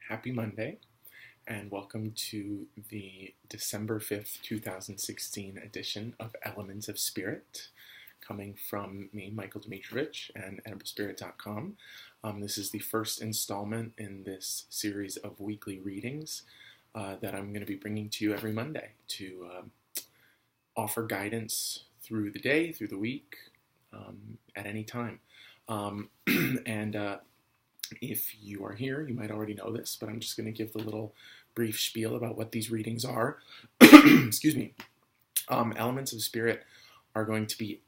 Happy Monday, and welcome to the December 5th, 2016 edition of Elements of Spirit, coming from me, Michael Domitrovich, and EdibleSpirit.com. This is the first installment in this series of weekly readings that I'm going to be bringing to you every Monday to offer guidance through the day, through the week, at any time. If you are here, you might already know this, but I'm just going to give the little brief spiel about what these readings are. Excuse me. Elements of Spirit are going to be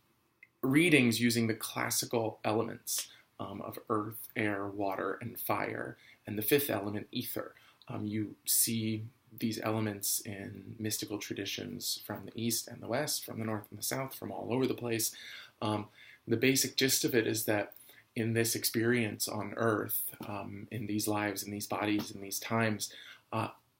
readings using the classical elements of earth, air, water, and fire, and the fifth element, ether. You see these elements in mystical traditions from the east and the west, from the north and the south, from all over the place. The basic gist of it is that in this experience on earth, in these lives, in these bodies, in these times,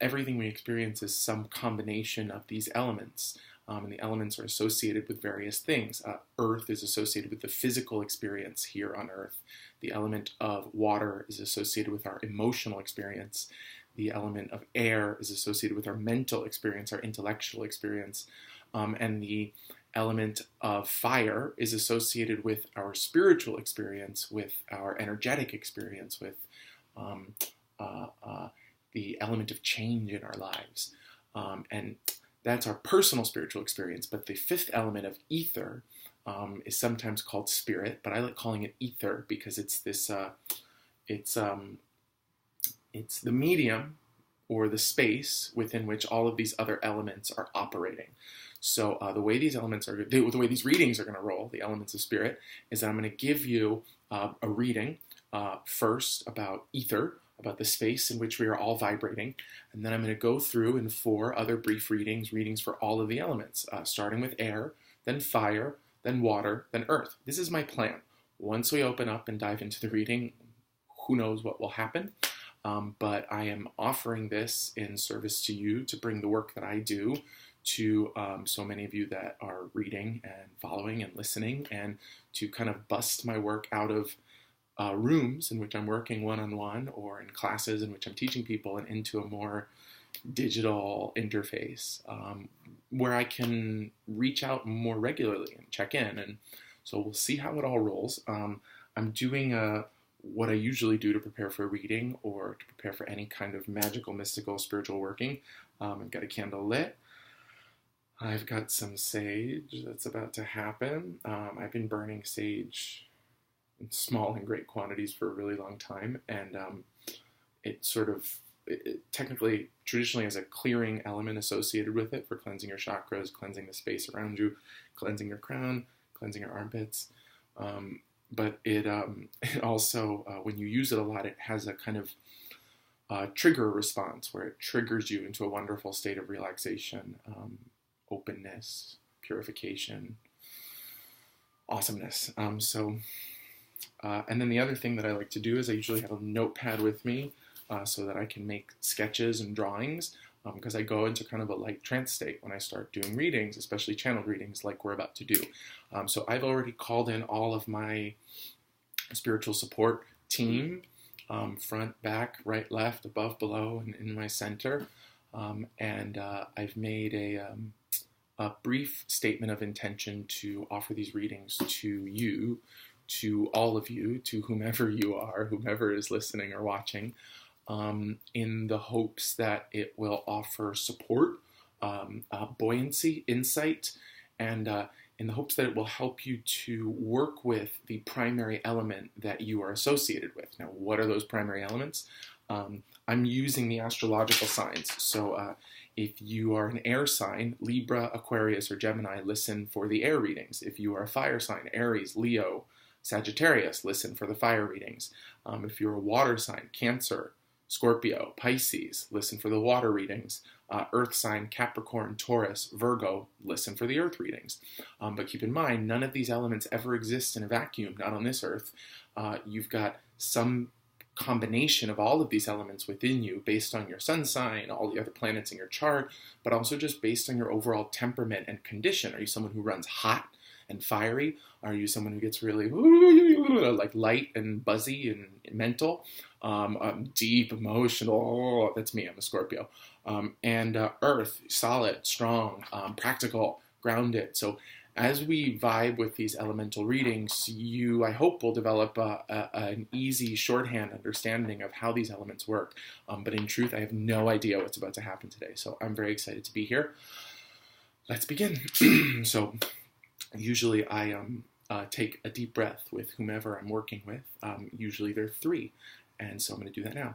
everything we experience is some combination of these elements. And the elements are associated with various things. Earth is associated with the physical experience here on earth. The element of water is associated with our emotional experience. The element of air is associated with our mental experience, our intellectual experience. And the element of fire is associated with our spiritual experience, with our energetic experience, with the element of change in our lives. And that's our personal spiritual experience. But the fifth element of ether is sometimes called spirit, but I like calling it ether because it's this, it's the medium or the space within which all of these other elements are operating. So the way these elements are, the way these readings are going to roll, the elements of spirit, is that I'm going to give you a reading first about ether, about the space in which we are all vibrating, and then I'm going to go through in 4 other brief readings for all of the elements, starting with air, then fire, then water, then earth. This is my plan. Once we open up and dive into the reading, who knows what will happen, but I am offering this in service to you to bring the work that I do to so many of you that are reading and following and listening, and to kind of bust my work out of rooms in which I'm working one-on-one or in classes in which I'm teaching people, and into a more digital interface where I can reach out more regularly and check in. And so we'll see how it all rolls. I'm doing what I usually do to prepare for a reading or to prepare for any kind of magical, mystical, spiritual working. I've got a candle lit. I've got some sage that's about to happen. I've been burning sage in small and great quantities for a really long time, and it technically, traditionally has a clearing element associated with it for cleansing your chakras, cleansing the space around you, cleansing your crown, cleansing your armpits. But it also, when you use it a lot, it has a kind of trigger response where it triggers you into a wonderful state of relaxation, openness, purification, awesomeness. And then the other thing that I like to do is I usually have a notepad with me so that I can make sketches and drawings, because I go into kind of a light trance state when I start doing readings, especially channeled readings like we're about to do. So I've already called in all of my spiritual support team, front, back, right, left, above, below, and in my center. And I've made a brief statement of intention to offer these readings to you, to all of you, to whomever you are, whomever is listening or watching, in the hopes that it will offer support, buoyancy, insight, and in the hopes that it will help you to work with the primary element that you are associated with. Now, what are those primary elements? I'm using the astrological signs. So if you are an air sign, Libra, Aquarius, or Gemini, listen for the air readings. If you are a fire sign, Aries, Leo, Sagittarius, listen for the fire readings. If you're a water sign, Cancer, Scorpio, Pisces, listen for the water readings. Earth sign, Capricorn, Taurus, Virgo, listen for the earth readings. But keep in mind, none of these elements ever exist in a vacuum, not on this earth. You've got some combination of all of these elements within you based on your sun sign, all the other planets in your chart, but also just based on your overall temperament and condition. Are you someone who runs hot and fiery? Are you someone who gets really like light and buzzy and mental? Deep, emotional. That's me. I'm a Scorpio. And earth, solid, strong, practical, grounded. So as we vibe with these elemental readings, you, I hope, will develop an easy shorthand understanding of how these elements work. But in truth, I have no idea what's about to happen today. So I'm very excited to be here. Let's begin. So usually I take a deep breath with whomever I'm working with. Usually there are 3. And so I'm going to do that now.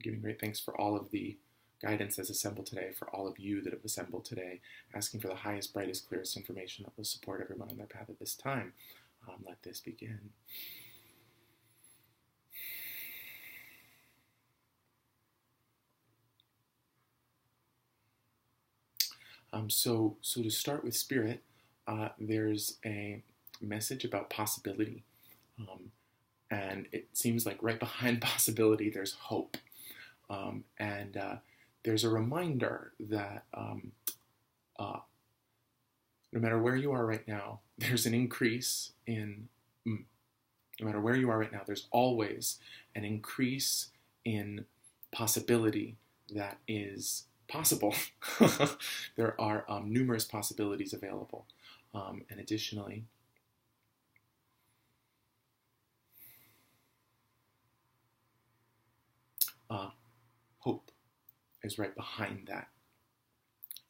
Giving great thanks for all of the guidance that's assembled today, for all of you that have assembled today, asking for the highest, brightest, clearest information that will support everyone on their path at this time. Let this begin. So to start with Spirit, there's a message about possibility. And it seems like right behind possibility, there's hope. And there's a reminder that no matter where you are right now, there's an increase in, no matter where you are right now, there's always an increase in possibility that is possible. There are numerous possibilities available. And additionally, hope is right behind that.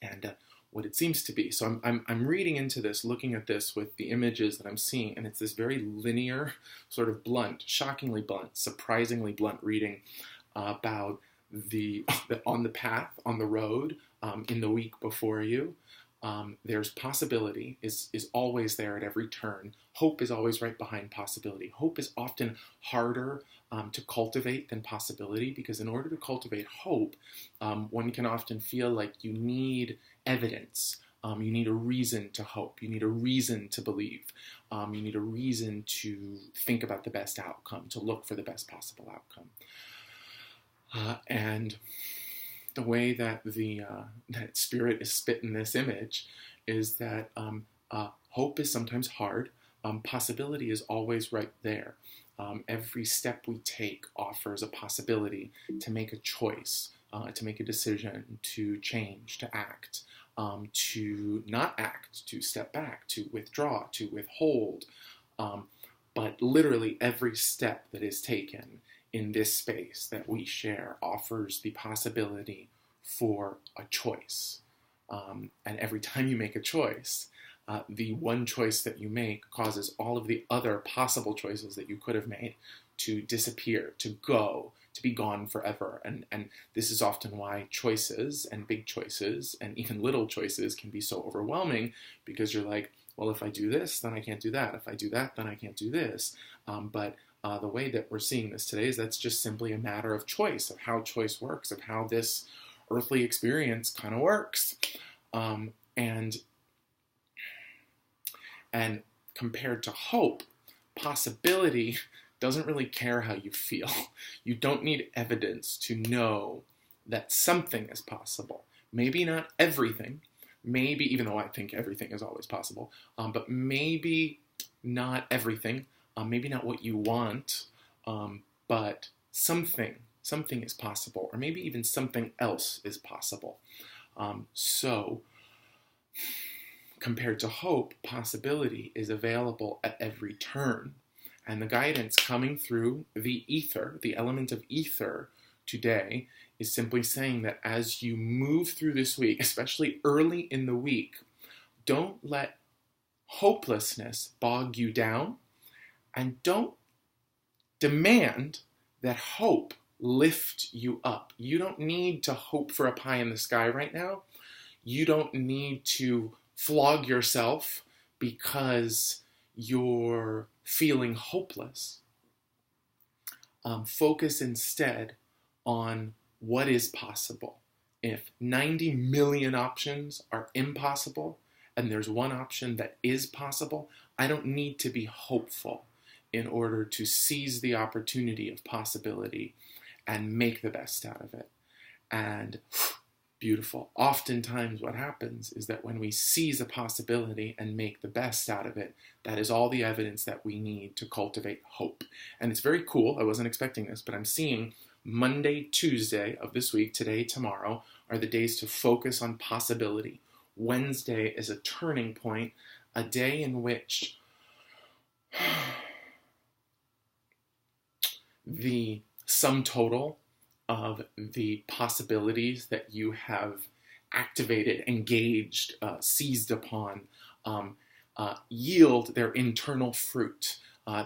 And what it seems to be. So I'm reading into this, looking at this with the images that I'm seeing, and it's this very linear, sort of blunt, shockingly blunt, surprisingly blunt reading about the on the path, on the road, in the week before you. There's possibility is always there at every turn. Hope is always right behind possibility. Hope is often harder to cultivate than possibility, because in order to cultivate hope, one can often feel like you need evidence. You need a reason to hope. You need a reason to believe. You need a reason to think about the best outcome, to look for the best possible outcome. And the way that that Spirit is spit in this image is that hope is sometimes hard. Possibility is always right there. Every step we take offers a possibility to make a choice, to make a decision, to change, to act, to not act, to step back, to withdraw, to withhold. But literally every step that is taken in this space that we share offers the possibility for a choice. And every time you make a choice, the one choice that you make causes all of the other possible choices that you could have made to disappear, to go, to be gone forever. And this is often why choices and big choices and even little choices can be so overwhelming, because you're like, well, if I do this, then I can't do that. If I do that, then I can't do this. But the way that we're seeing this today is that's just simply a matter of choice, of how choice works, of how this earthly experience kind of works. And compared to hope, possibility doesn't really care how you feel. You don't need evidence to know that something is possible. Maybe not everything. Maybe, even though I think everything is always possible, but maybe not everything. Maybe not what you want, but something is possible, or maybe even something else is possible. So compared to hope, possibility is available at every turn. And the guidance coming through the ether, the element of ether today, is simply saying that as you move through this week, especially early in the week, don't let hopelessness bog you down, and don't demand that hope lift you up. You don't need to hope for a pie in the sky right now. You don't need to flog yourself because you're feeling hopeless. Focus instead on what is possible. If 90 million options are impossible, and there's one option that is possible, I don't need to be hopeful in order to seize the opportunity of possibility and make the best out of it. And beautiful. Oftentimes what happens is that when we seize a possibility and make the best out of it, that is all the evidence that we need to cultivate hope. And it's very cool. I wasn't expecting this, but I'm seeing Monday, Tuesday of this week, today, tomorrow, are the days to focus on possibility. Wednesday is a turning point, a day in which the sum total of the possibilities that you have activated, engaged, seized upon, yield their internal fruit.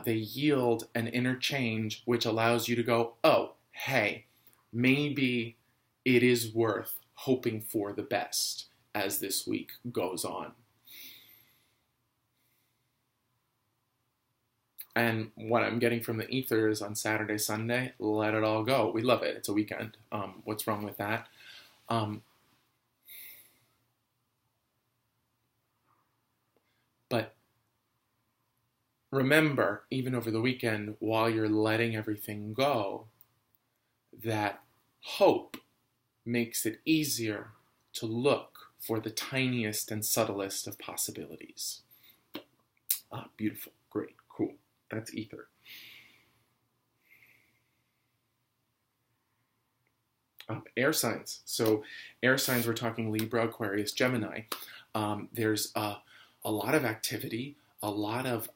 They yield an interchange which allows you to go, oh, hey, maybe it is worth hoping for the best as this week goes on. And what I'm getting from the ether is on Saturday, Sunday, let it all go. We love it. It's a weekend. What's wrong with that? But remember, even over the weekend, while you're letting everything go, that hope makes it easier to look for the tiniest and subtlest of possibilities. Beautiful. Great. Cool. That's ether. Air signs. So air signs, we're talking Libra, Aquarius, Gemini. There's a lot of activity, a lot of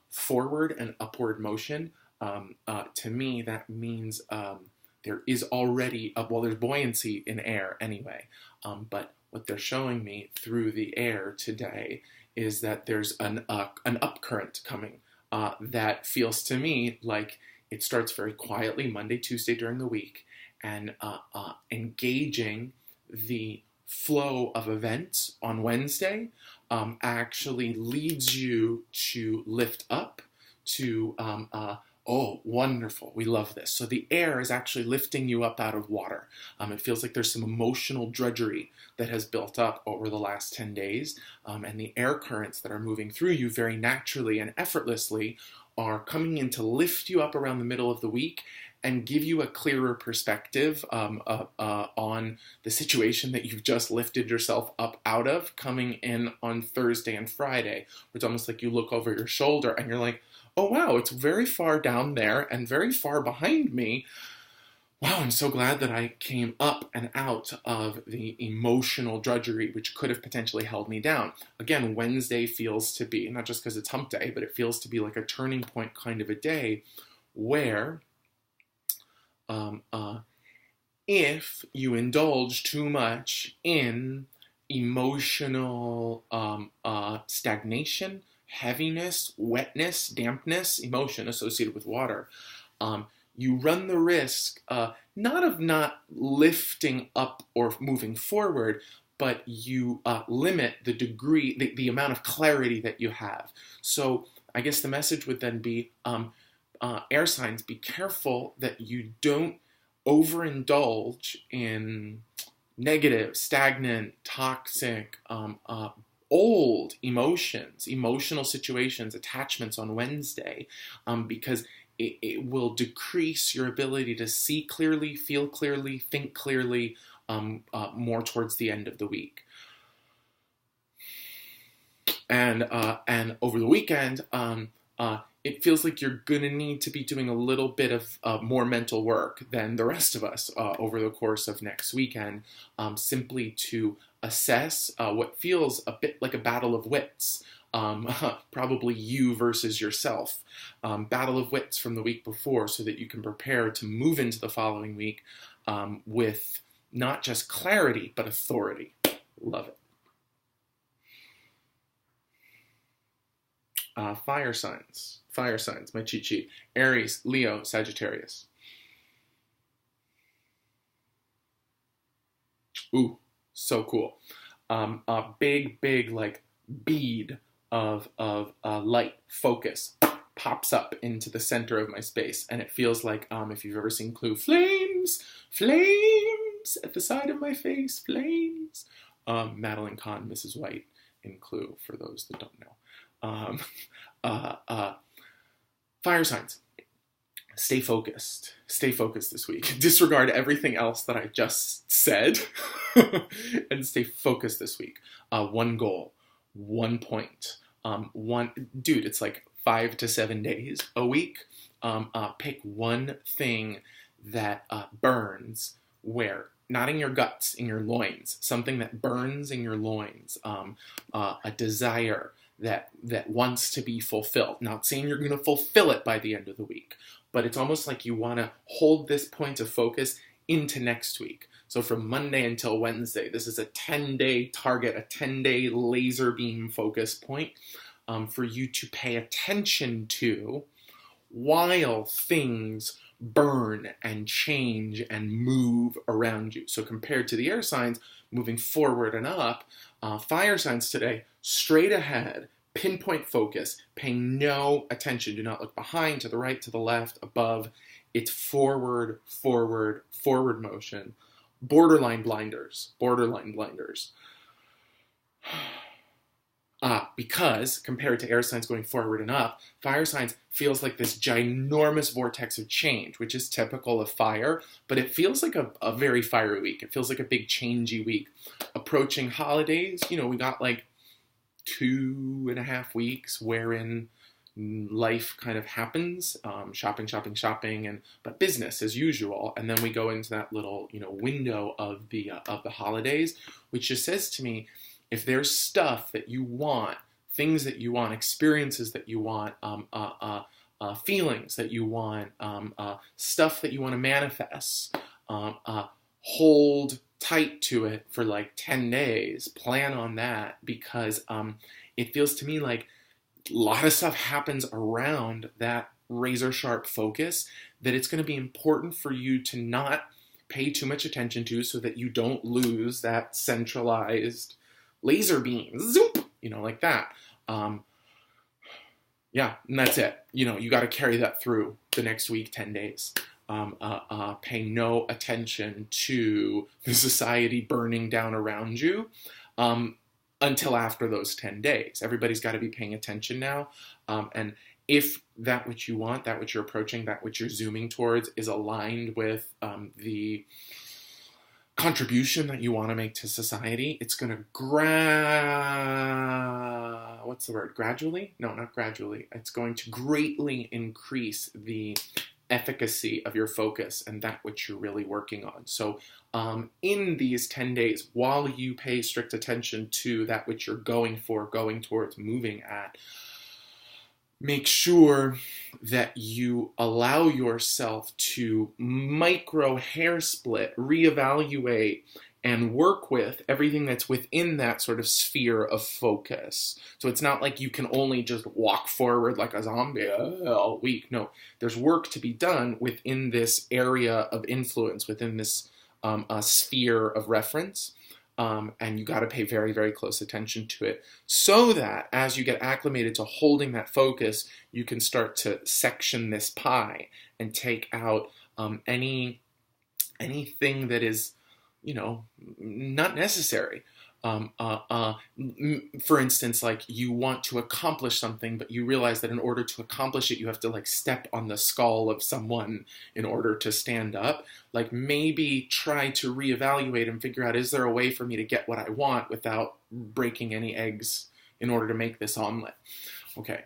forward and upward motion. To me, that means there is already, there's buoyancy in air anyway. But what they're showing me through the air today is that there's an upcurrent coming. That feels to me like it starts very quietly Monday, Tuesday during the week, and engaging the flow of events on Wednesday actually leads you to lift up, to, oh, wonderful, we love this. So the air is actually lifting you up out of water. It feels like there's some emotional drudgery that has built up over the last 10 days, and the air currents that are moving through you very naturally and effortlessly are coming in to lift you up around the middle of the week and give you a clearer perspective on the situation that you've just lifted yourself up out of, coming in on Thursday and Friday. It's almost like you look over your shoulder and you're like, oh wow, it's very far down there and very far behind me. Wow, I'm so glad that I came up and out of the emotional drudgery which could have potentially held me down. Again, Wednesday feels to be, not just because it's hump day, but it feels to be like a turning point kind of a day where if you indulge too much in emotional stagnation, heaviness, wetness, dampness, emotion associated with water, you run the risk not of not lifting up or moving forward, but you limit the degree, the amount of clarity that you have. So I guess the message would then be, air signs, be careful that you don't overindulge in negative, stagnant, toxic, old emotions, emotional situations, attachments on Wednesday, because it will decrease your ability to see clearly, feel clearly, think clearly more towards the end of the week. And over the weekend, it feels like you're going to need to be doing a little bit of more mental work than the rest of us over the course of next weekend, simply to assess what feels a bit like a battle of wits. Probably you versus yourself. Battle of wits from the week before, so that you can prepare to move into the following week with not just clarity, but authority. Love it. Fire signs, my cheat sheet. Aries, Leo, Sagittarius. Ooh, so cool. A big, like, bead of light, focus, pops up into the center of my space. And it feels like, if you've ever seen Clue, flames at the side of my face, flames. Madeline Kahn, Mrs. White, in Clue, for those that don't know. Fire signs. Stay focused. Stay focused this week. Disregard everything else that I just said and stay focused this week. One goal, 1 point. Dude, it's like 5 to 7 days a week. Pick one thing that burns where? Not in your guts, in your loins. Something that burns in your loins. A desire that wants to be fulfilled. Not saying you're going to fulfill it by the end of the week, but it's almost like you want to hold this point of focus into next week. So from Monday until Wednesday, this is a 10-day target, a 10-day laser beam focus point for you to pay attention to while things burn and change and move around you. So compared to the air signs, moving forward and up, fire signs today, straight ahead, pinpoint focus, pay no attention. Do not look behind, to the right, to the left, above. It's forward, forward, forward motion. Borderline blinders. Because compared to air signs going forward and up, fire signs feels like this ginormous vortex of change, which is typical of fire, but it feels like a very fiery week. It feels like a big changey week. Approaching holidays, we got like 2.5 weeks wherein life kind of happens, shopping, but business as usual. And then we go into that little, window of the holidays, which just says to me, if there's stuff that you want, things that you want, experiences that you want, feelings that you want, stuff that you want to manifest, hold tight to it for like 10 days. Plan on that, because it feels to me like a lot of stuff happens around that razor sharp focus that it's going to be important for you to not pay too much attention to, so that you don't lose that centralized laser beam, zoop, like that. Yeah, and that's it. You got to carry that through the next week, 10 days. Pay no attention to the society burning down around you until after those 10 days. Everybody's got to be paying attention now. And if that which you want, that which you're approaching, that which you're zooming towards is aligned with the contribution that you want to make to society, it's going to gradually? No, not gradually. It's going to greatly increase the efficacy of your focus and that which you're really working on. So in these 10 days, while you pay strict attention to that which you're going for, going towards, moving at, make sure that you allow yourself to micro hair split, reevaluate, and work with everything that's within that sort of sphere of focus. So it's not like you can only just walk forward like a zombie all week. No, there's work to be done within this area of influence, within this sphere of reference. And you got to pay very, very close attention to it, so that as you get acclimated to holding that focus, you can start to section this pie and take out anything that is, not necessary. For instance, like you want to accomplish something, but you realize that in order to accomplish it, you have to like step on the skull of someone in order to stand up. Like maybe try to reevaluate and figure out, is there a way for me to get what I want without breaking any eggs in order to make this omelet? Okay.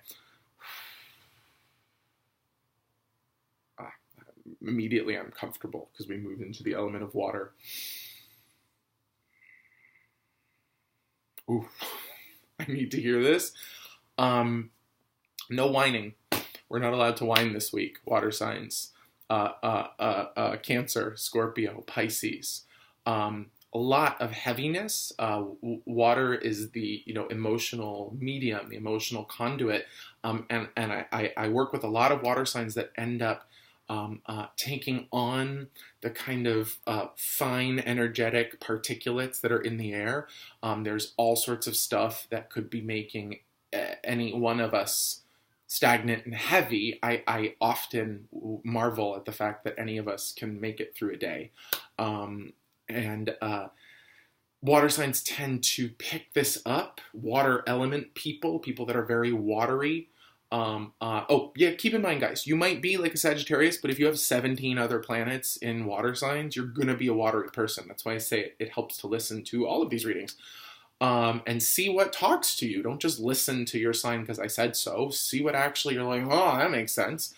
Immediately I'm comfortable because we move into the element of water. Ooh, I need to hear this. No whining. We're not allowed to whine this week. Water signs. Cancer, Scorpio, Pisces. A lot of heaviness. Water is the emotional medium, the emotional conduit. And I work with a lot of water signs that end up taking on the kind of fine energetic particulates that are in the air. There's all sorts of stuff that could be making any one of us stagnant and heavy. I often marvel at the fact that any of us can make it through a day. water signs tend to pick this up. Water element people that are very watery. Oh, yeah, keep in mind, guys, you might be like a Sagittarius, but if you have 17 other planets in water signs, you're going to be a watery person. That's why I say it helps to listen to all of these readings and see what talks to you. Don't just listen to your sign because I said so. See what actually you're like, oh, that makes sense.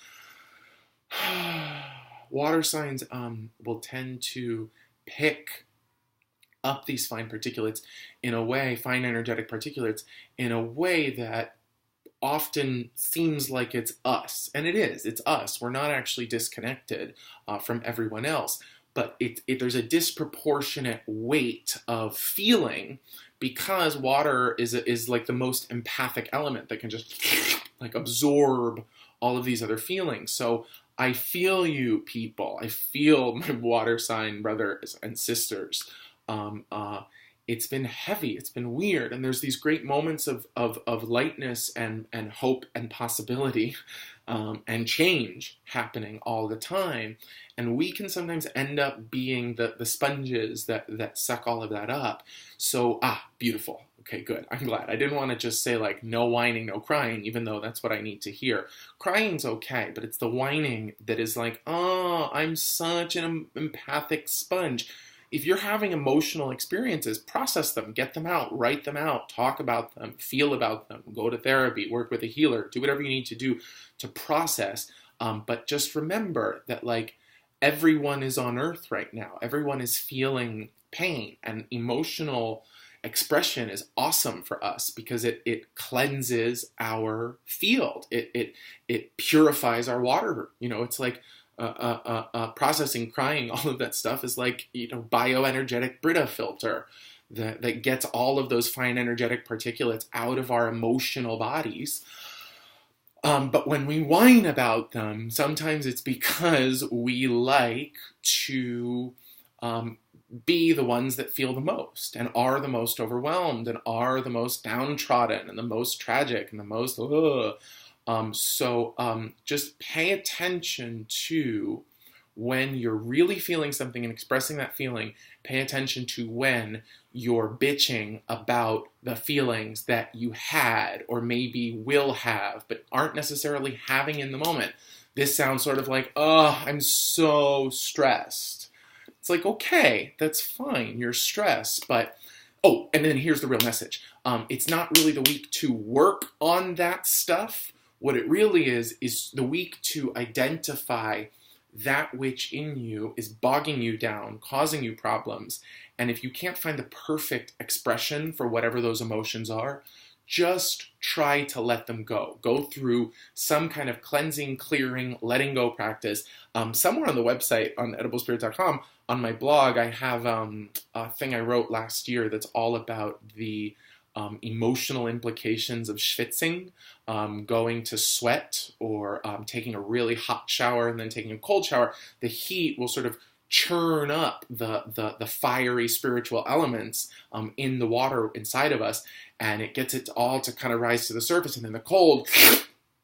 Water signs will tend to pick up these fine particulates in a way, fine energetic particulates, in a way that often seems like it's us. And it is, it's us. We're not actually disconnected from everyone else. But there's a disproportionate weight of feeling because water is like the most empathic element that can just like absorb all of these other feelings. So I feel you, people. I feel my water sign brothers and sisters. It's been heavy, it's been weird, and there's these great moments of lightness and hope and possibility and change happening all the time, and we can sometimes end up being the sponges that suck all of that up. So, beautiful. Okay, good. I'm glad. I didn't want to just say like no whining, no crying, even though that's what I need to hear. Crying's okay, but it's the whining that is like, oh, I'm such an empathic sponge. If you're having emotional experiences, process them, get them out, write them out, talk about them, feel about them, go to therapy, work with a healer, do whatever you need to do to process. But just remember that like everyone is on earth right now. Everyone is feeling pain, and emotional expression is awesome for us because it cleanses our field. It purifies our water. You know, it's like processing, crying, all of that stuff is like, you know, bioenergetic Brita filter that gets all of those fine energetic particulates out of our emotional bodies. But when we whine about them, sometimes it's because we like to be the ones that feel the most and are the most overwhelmed and are the most downtrodden and the most tragic and the most just pay attention to when you're really feeling something and expressing that feeling. Pay attention to when you're bitching about the feelings that you had or maybe will have but aren't necessarily having in the moment. This sounds sort of like, oh, I'm so stressed. It's like, okay, that's fine, you're stressed, but oh, and then here's the real message. It's not really the week to work on that stuff. What it really is the week to identify that which in you is bogging you down, causing you problems. And if you can't find the perfect expression for whatever those emotions are, just try to let them go. Go through some kind of cleansing, clearing, letting go practice. Somewhere on the website, on EdibleSpirit.com, on my blog, I have a thing I wrote last year that's all about the emotional implications of schwitzing, going to sweat, or taking a really hot shower and then taking a cold shower. The heat will sort of churn up the fiery spiritual elements in the water inside of us, and it gets it all to kind of rise to the surface, and then the cold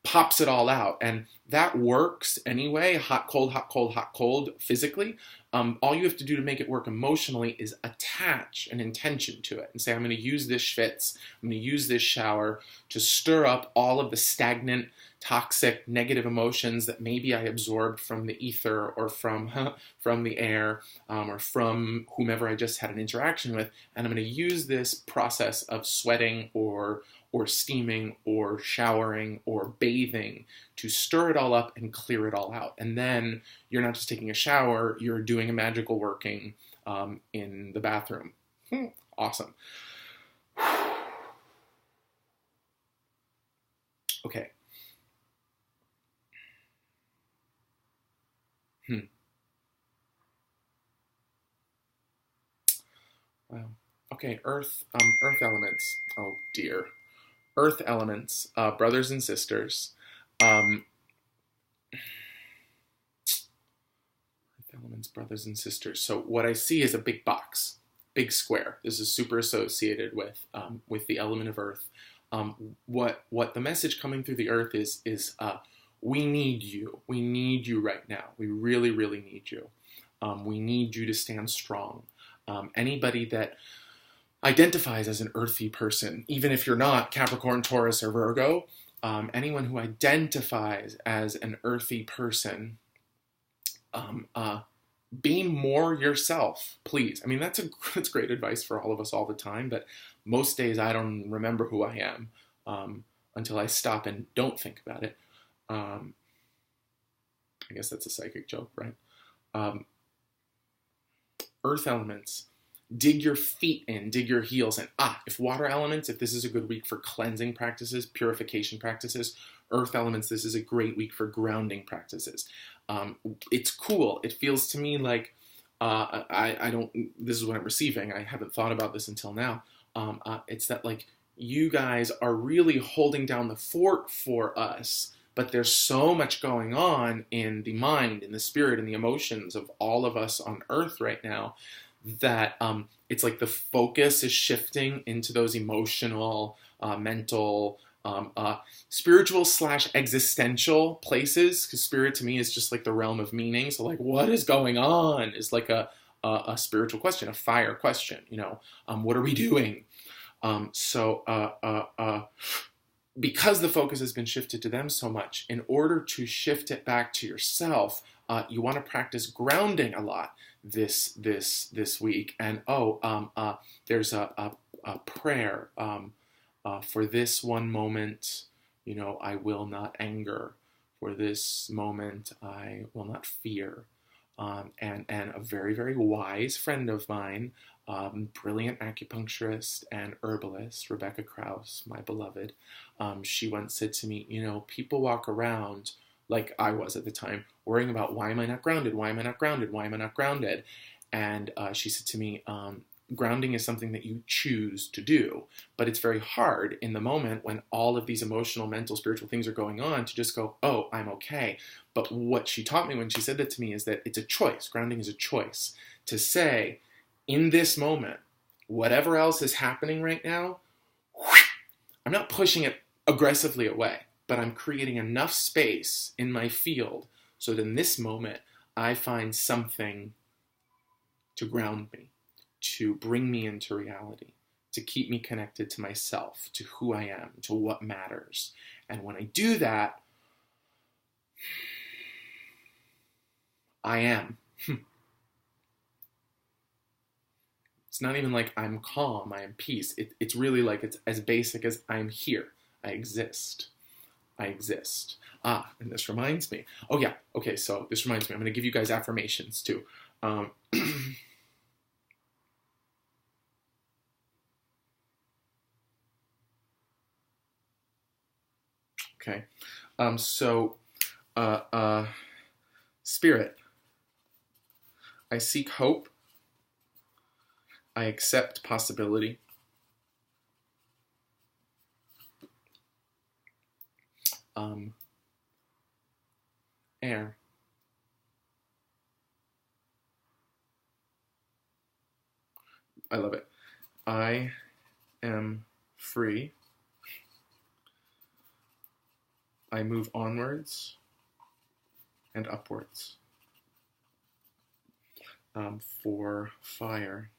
pops it all out. And that works anyway, hot, cold, hot, cold, hot, cold, physically. All you have to do to make it work emotionally is attach an intention to it and say, I'm going to use this schwitz, I'm going to use this shower to stir up all of the stagnant, toxic, negative emotions that maybe I absorbed from the ether or from the air or from whomever I just had an interaction with. And I'm going to use this process of sweating or steaming or showering or bathing to stir it all up and clear it all out. And then you're not just taking a shower, you're doing a magical working in the bathroom. Awesome. Okay. Wow. Okay, earth elements. Oh dear. Earth elements, brothers and sisters. Earth elements, brothers and sisters. So what I see is a big box, big square. This is super associated with the element of earth. What the message coming through the earth is we need you. We need you right now. We really, really need you. We need you to stand strong. Anybody that identifies as an earthy person, even if you're not Capricorn, Taurus, or Virgo. Anyone who identifies as an earthy person, be more yourself, please. I mean, that's great advice for all of us all the time, but most days I don't remember who I am until I stop and don't think about it. I guess that's a psychic joke, right? Earth elements. Dig your feet in, dig your heels in. If water elements, if this is a good week for cleansing practices, purification practices, earth elements, this is a great week for grounding practices. It's cool. It feels to me like, I don't, this is what I'm receiving. I haven't thought about this until now. It's that like, you guys are really holding down the fort for us, but there's so much going on in the mind, in the spirit, in the emotions of all of us on earth right now, that it's like the focus is shifting into those emotional, mental, spiritual / existential places, because spirit to me is just like the realm of meaning. So like, what is going on is like a spiritual question, a fire question, what are we doing? Because the focus has been shifted to them so much, in order to shift it back to yourself, you want to practice grounding a lot this week. And there's a prayer for this one moment. I will not anger. For this moment, I will not fear. And a very, very wise friend of mine, brilliant acupuncturist and herbalist, Rebecca Krause, my beloved, she once said to me, people walk around, like I was at the time, worrying about, why am I not grounded? Why am I not grounded? Why am I not grounded? And she said to me, grounding is something that you choose to do, but it's very hard in the moment when all of these emotional, mental, spiritual things are going on to just go, oh, I'm okay. But what she taught me when she said that to me is that it's a choice. Grounding is a choice to say, in this moment, whatever else is happening right now, I'm not pushing it aggressively away, but I'm creating enough space in my field so that in this moment, I find something to ground me, to bring me into reality, to keep me connected to myself, to who I am, to what matters. And when I do that, I am. It's not even like I'm calm, I am peace. It's really like, it's as basic as I'm here. I exist. I exist. And this reminds me. Oh yeah, okay, so this reminds me. I'm going to give you guys affirmations too. Okay. Spirit. I seek hope. I accept possibility. Air. I love it. I am free. I move onwards and upwards. For fire.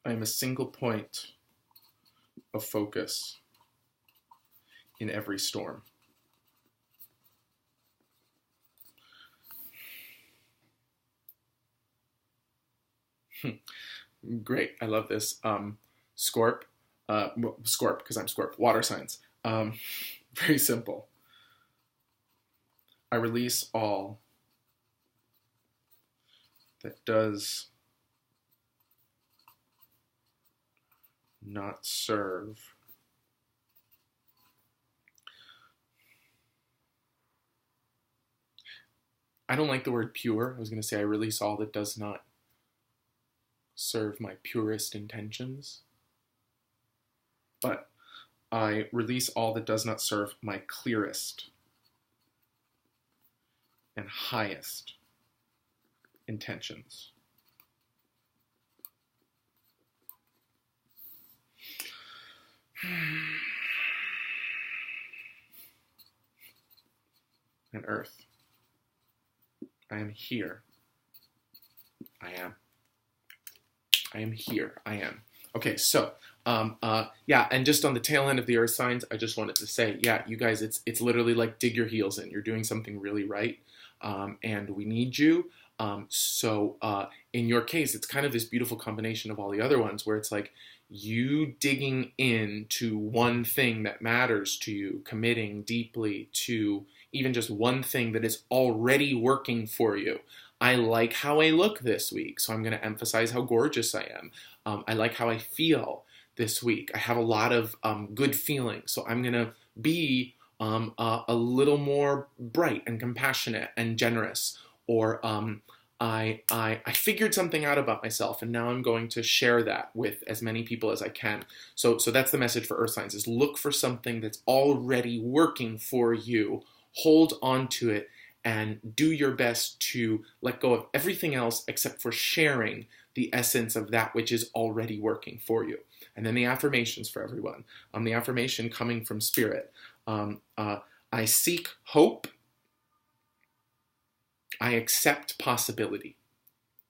I am a single point of focus in every storm. Great, I love this. Scorp, because I'm Scorp, water signs. Very simple. I release all that does not serve I don't like the word pure. I was going to say I release all that does not serve my purest intentions. But I release all that does not serve my clearest and highest intentions. And earth. I am here. I am. I am here. I am. Okay, so, yeah, and just on the tail end of the earth signs, I just wanted to say, yeah, you guys, it's literally like dig your heels in. You're doing something really right, and we need you. In your case, it's kind of this beautiful combination of all the other ones where it's like you digging into one thing that matters to you, committing deeply to even just one thing that is already working for you. I like how I look this week, so I'm going to emphasize how gorgeous I am. I like how I feel this week. I have a lot of good feelings, so I'm going to be a little more bright and compassionate and generous. Or I figured something out about myself, and now I'm going to share that with as many people as I can. So that's the message for earth signs, is look for something that's already working for you. Hold on to it and do your best to let go of everything else except for sharing the essence of that which is already working for you. And then the affirmations for everyone. The affirmation coming from Spirit. I seek hope. I accept possibility.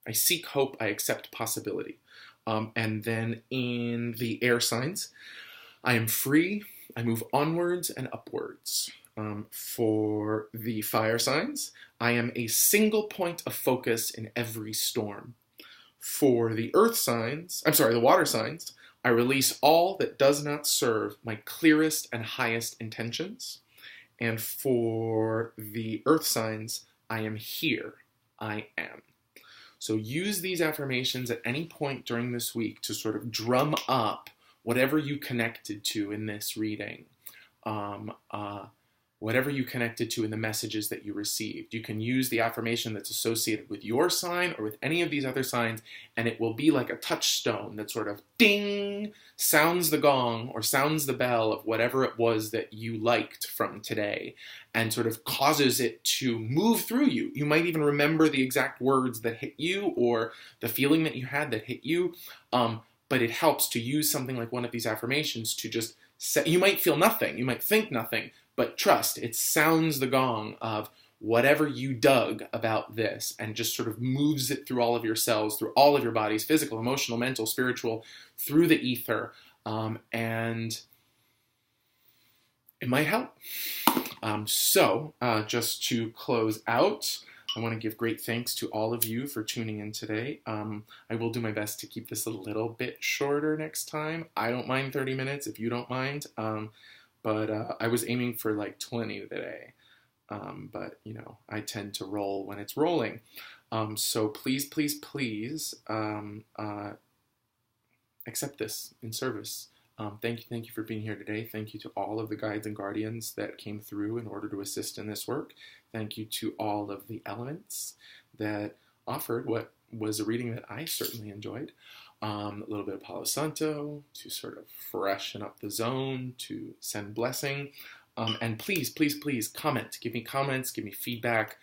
I seek hope. I accept possibility. And then in the air signs, I am free. I move onwards and upwards. For the fire signs, I am a single point of focus in every storm. For the the water signs, I release all that does not serve my clearest and highest intentions. And for the earth signs, I am here. I am. So use these affirmations at any point during this week to sort of drum up whatever you connected to in this reading. Whatever you connected to in the messages that you received. You can use the affirmation that's associated with your sign or with any of these other signs, and it will be like a touchstone that sort of ding, sounds the gong or sounds the bell of whatever it was that you liked from today, and sort of causes it to move through you. You might even remember the exact words that hit you or the feeling that you had that hit you, but it helps to use something like one of these affirmations to just you might feel nothing, you might think nothing, but trust, it sounds the gong of whatever you dug about this and just sort of moves it through all of your cells, through all of your bodies, physical, emotional, mental, spiritual, through the ether, and it might help. Just to close out, I want to give great thanks to all of you for tuning in today. I will do my best to keep this a little bit shorter next time. I don't mind 30 minutes if you don't mind. But I was aiming for like 20 today. But, I tend to roll when it's rolling. So please, accept this in service. Thank you for being here today. Thank you to all of the guides and guardians that came through in order to assist in this work. Thank you to all of the elements that offered what was a reading that I certainly enjoyed. A little bit of Palo Santo to sort of freshen up the zone, to send blessing. And please comment. Give me comments, give me feedback.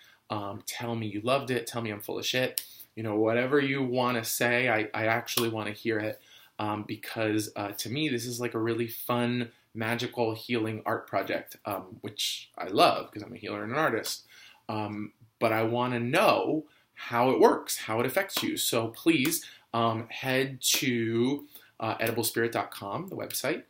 Tell me you loved it. Tell me I'm full of shit. Whatever you want to say, I actually want to hear it. Because to me, this is like a really fun, magical, healing art project, which I love because I'm a healer and an artist. But I want to know how it works, how it affects you. So please head to EdibleSpirit.com, the website.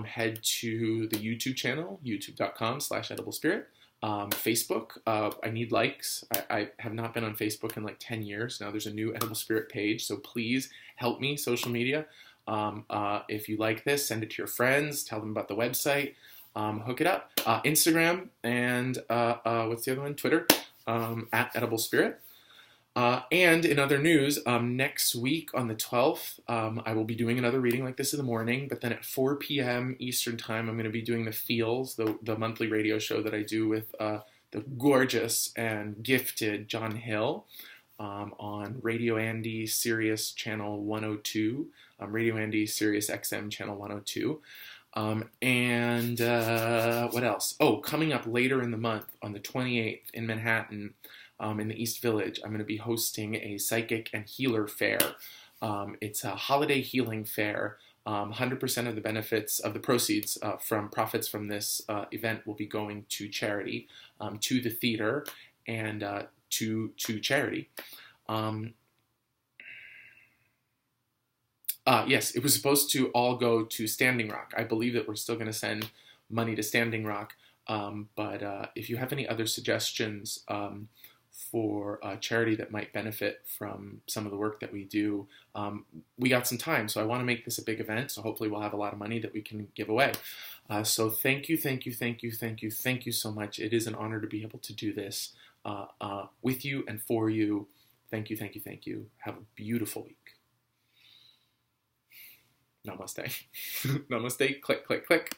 Head to the YouTube channel, youtube.com/EdibleSpirit. Facebook, I need likes. I have not been on Facebook in like 10 years. Now there's a new Edible Spirit page, so please help me, social media. If you like this, send it to your friends, tell them about the website, hook it up. Instagram and what's the other one? Twitter, at Edible Spirit. And in other news, next week on the 12th, I will be doing another reading like this in the morning, but then at 4 p.m. Eastern Time, I'm going to be doing the Feels, the monthly radio show that I do with the gorgeous and gifted John Hill on Radio Andy Sirius Channel 102, Radio Andy Sirius XM Channel 102. And what else? Oh, coming up later in the month on the 28th in Manhattan, in the East Village, I'm going to be hosting a psychic and healer fair. It's a holiday healing fair. 100% of the benefits of the proceeds from profits from this event will be going to charity, to the theater, and to charity. Yes, it was supposed to all go to Standing Rock. I believe that we're still going to send money to Standing Rock. But if you have any other suggestions for charity that might benefit from some of the work that we do, we got some time. So I want to make this a big event. So hopefully we'll have a lot of money that we can give away. So thank you so much. It is an honor to be able to do this with you and for you. Thank you. Have a beautiful week. Namaste. Namaste. Click, click, click.